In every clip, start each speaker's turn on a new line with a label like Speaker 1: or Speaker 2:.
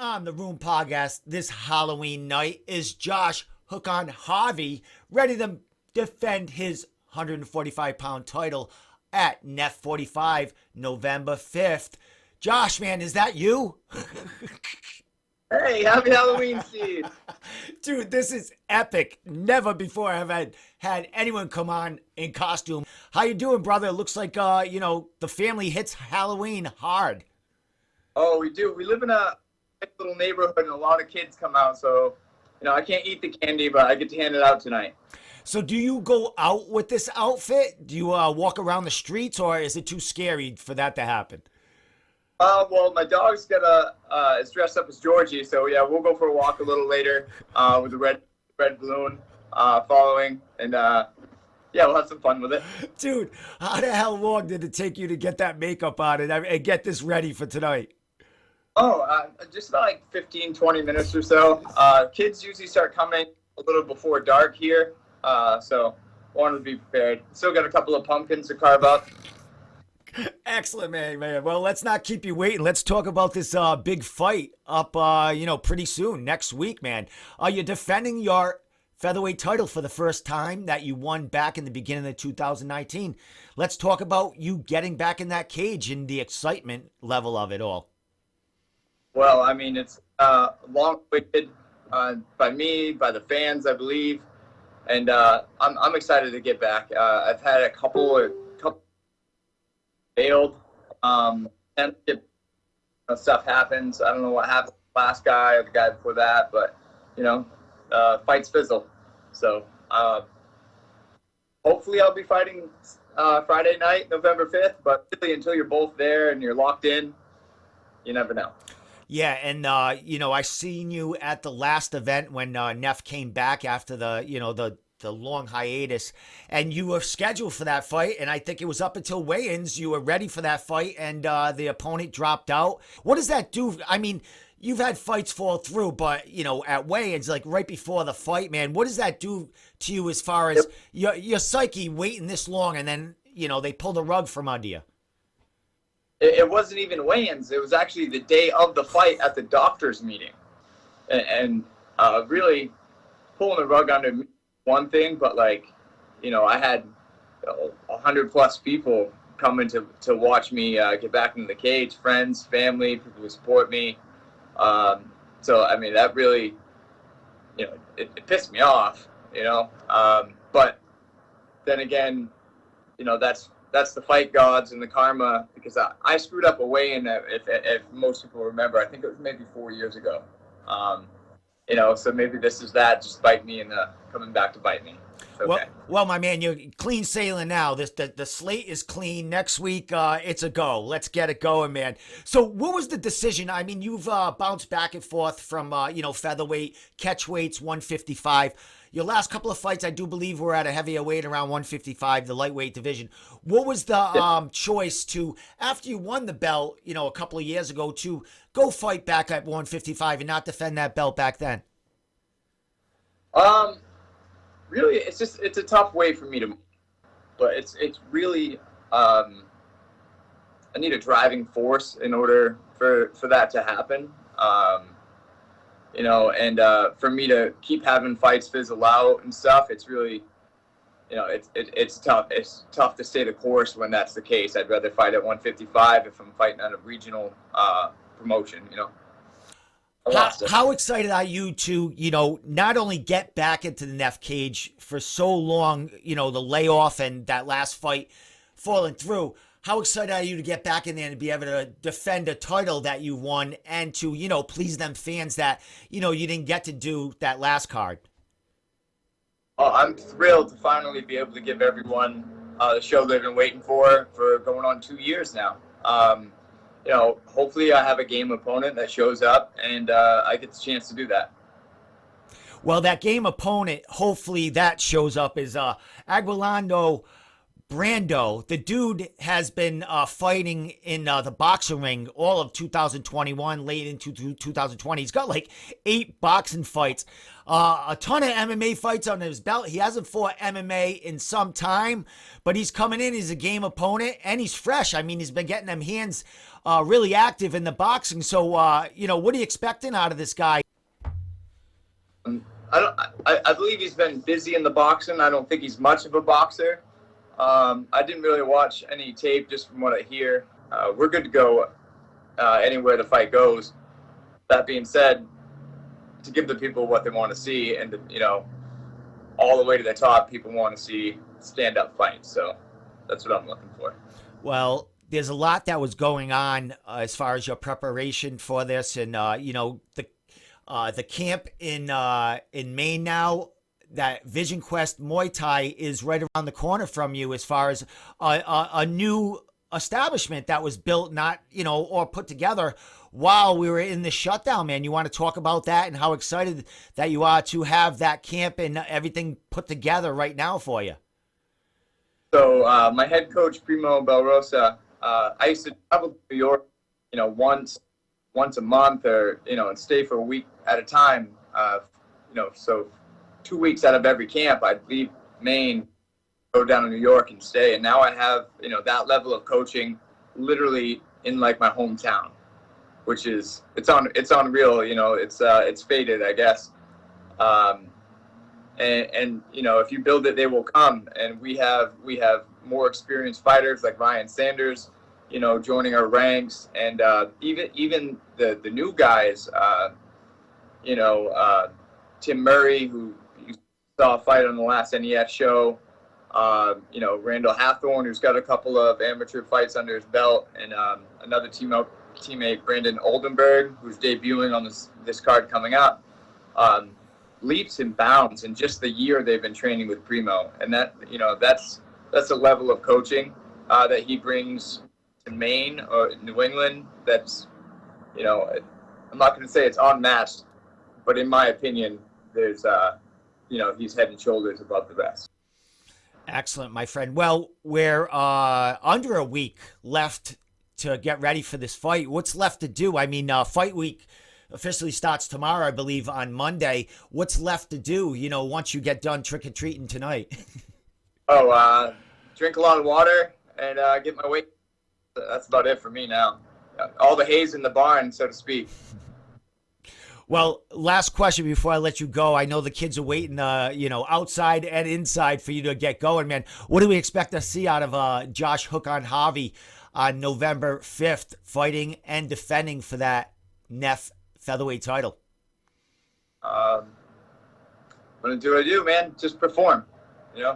Speaker 1: on the Room Podcast this Halloween night is Josh Hook on Harvey, ready to defend his 145-pound title at NEF 45 November 5th. Josh, man, is that you?
Speaker 2: Hey, happy Halloween, Steve.
Speaker 1: Dude, this is epic. Never before have I had anyone come on in costume. How you doing, brother? It looks like, the family hits Halloween hard.
Speaker 2: Oh, we do. We live in a nice little neighborhood, and a lot of kids come out. So, I can't eat the candy, but I get to hand it out tonight.
Speaker 1: So do you go out with this outfit? Do you walk around the streets, or is it too scary for that to happen?
Speaker 2: Well, my dog's is dressed up as Georgie, so yeah, we'll go for a walk a little later with the red balloon following, and yeah, we'll have some fun with it.
Speaker 1: Dude, how the hell long did it take you to get that makeup on and get this ready for tonight?
Speaker 2: Oh, just about like 15, 20 minutes or so. Kids usually start coming a little before dark here, so wanted to be prepared. Still got a couple of pumpkins to carve up.
Speaker 1: Excellent, man. Well, let's not keep you waiting. Let's talk about this big fight up, pretty soon, next week, man. You're defending your featherweight title for the first time that you won back in the beginning of 2019. Let's talk about you getting back in that cage and the excitement level of it all.
Speaker 2: Well, I mean, it's long awaited by me, by the fans, I believe, and I'm excited to get back. I've had a couple failed. Stuff happens. I don't know what happened to the last guy or the guy before that, but fights fizzle. So hopefully I'll be fighting Friday night, November 5th. But really, until you're both there and you're locked in, you never know.
Speaker 1: Yeah, and I seen you at the last event when NEF came back after the long hiatus, and you were scheduled for that fight, and I think it was up until weigh-ins you were ready for that fight, and the opponent dropped out. What does that do? I mean, you've had fights fall through, but at weigh-ins, like right before the fight, man, what does that do to you as far as your psyche waiting this long, and then they pull the rug from under you?
Speaker 2: It wasn't even weigh-ins. It was actually the day of the fight at the doctor's meeting, and really pulling the rug under me. One thing, but I had 100+ people coming to watch me get back into the cage, friends, family, people who support me. So I mean, that really, it pissed me off, but then again, that's the fight gods and the karma, because I screwed up a weigh-in, if most people remember. I think it was maybe 4 years ago. So maybe this is that just bite me and coming back to bite me. Okay.
Speaker 1: Well, my man, you're clean sailing now. The slate is clean. Next week, it's a go. Let's get it going, man. So what was the decision? I mean, you've bounced back and forth from, featherweight, catchweights, 155. Your last couple of fights, I do believe, were at a heavier weight, around 155, the lightweight division. What was the choice to, after you won the belt, a couple of years ago, to go fight back at 155 and not defend that belt back then?
Speaker 2: Really, it's a tough way for me to, but it's really, I need a driving force in order for that to happen. For me to keep having fights fizzle out and stuff, it's really, it's tough. It's tough to stay the course when that's the case. I'd rather fight at 155 if I'm fighting at a regional promotion,
Speaker 1: How excited are you to, not only get back into the NEF cage for so long, the layoff and that last fight falling through? How excited are you to get back in there and be able to defend a title that you won, and to, please them fans that, you didn't get to do that last card?
Speaker 2: Oh, I'm thrilled to finally be able to give everyone the show they've been waiting for going on 2 years now. Hopefully I have a game opponent that shows up, and I get the chance to do that.
Speaker 1: Well, that game opponent, hopefully that shows up, is Aguilando Brando, the dude has been fighting in the boxing ring all of 2021, late into 2020. He's got like 8 boxing fights, a ton of MMA fights on his belt. He hasn't fought MMA in some time, but he's coming in. He's a game opponent, and he's fresh. I mean, he's been getting them hands really active in the boxing. So, what are you expecting out of this guy?
Speaker 2: I believe he's been busy in the boxing. I don't think he's much of a boxer. I didn't really watch any tape, just from what I hear. We're good to go anywhere the fight goes. That being said, to give the people what they want to see, and all the way to the top, people want to see stand-up fights. So that's what I'm looking for.
Speaker 1: Well, there's a lot that was going on as far as your preparation for this, and the camp in Maine now. That Vision Quest Muay Thai is right around the corner from you, as far as a new establishment that was built, or put together while we were in the shutdown, man. You want to talk about that and how excited that you are to have that camp and everything put together right now for you?
Speaker 2: So my head coach, Primo Belrosa, I used to travel to New York, once a month, or, and stay for a week at a time, so 2 weeks out of every camp, I'd leave Maine, go down to New York and stay. And now I have, that level of coaching literally in like my hometown, which is, it's unreal. It's fated, I guess. And if you build it, they will come. And we have more experienced fighters like Ryan Sanders, joining our ranks. And even the new guys, Tim Murray, who you saw fight on the last NEF show, Randall Hathorne, who's got a couple of amateur fights under his belt, and another teammate, Brandon Oldenburg, who's debuting on this card coming up, leaps and bounds in just the year they've been training with Primo. And that's a level of coaching that he brings to Maine or New England that's, I'm not going to say it's unmatched, but in my opinion, there's, he's head and shoulders above the rest.
Speaker 1: Excellent, my friend. Well, we're under a week left to get ready for this fight. What's left to do? I mean, fight week officially starts tomorrow, I believe, on Monday. What's left to do, once you get done trick-or-treating tonight?
Speaker 2: Drink a lot of water and get my weight. That's about it for me now. All the hay's in the barn, so to speak.
Speaker 1: Well, last question before I let you go. I know the kids are waiting, outside and inside for you to get going, man. What do we expect to see out of Josh Hook on Harvey on November 5th, fighting and defending for that NEF featherweight title?
Speaker 2: I'm going to do what I do, man. Just perform.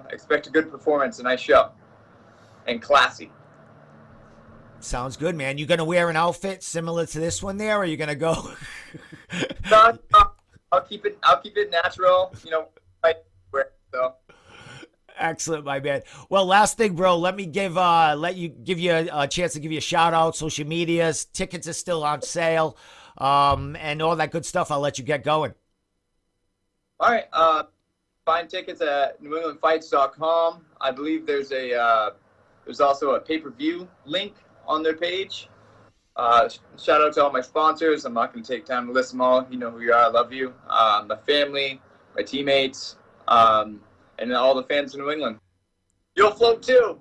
Speaker 2: Expect a good performance, a nice show, and classy.
Speaker 1: Sounds good, man. You going to wear an outfit similar to this one there, or are you going to go?
Speaker 2: No, I'll keep it natural, so.
Speaker 1: Excellent, my man. Well, last thing, bro, let me give you a chance to give you a shout out, social medias, tickets are still on sale, and all that good stuff. I'll let you get going.
Speaker 2: All right. Find tickets at newenglandfights.com. I believe there's also a pay-per-view link on their page. Shout out to all my sponsors. I'm not going to take time to list them all. You know who you are. I love you. My family, my teammates, and all the fans in New England. You'll float too.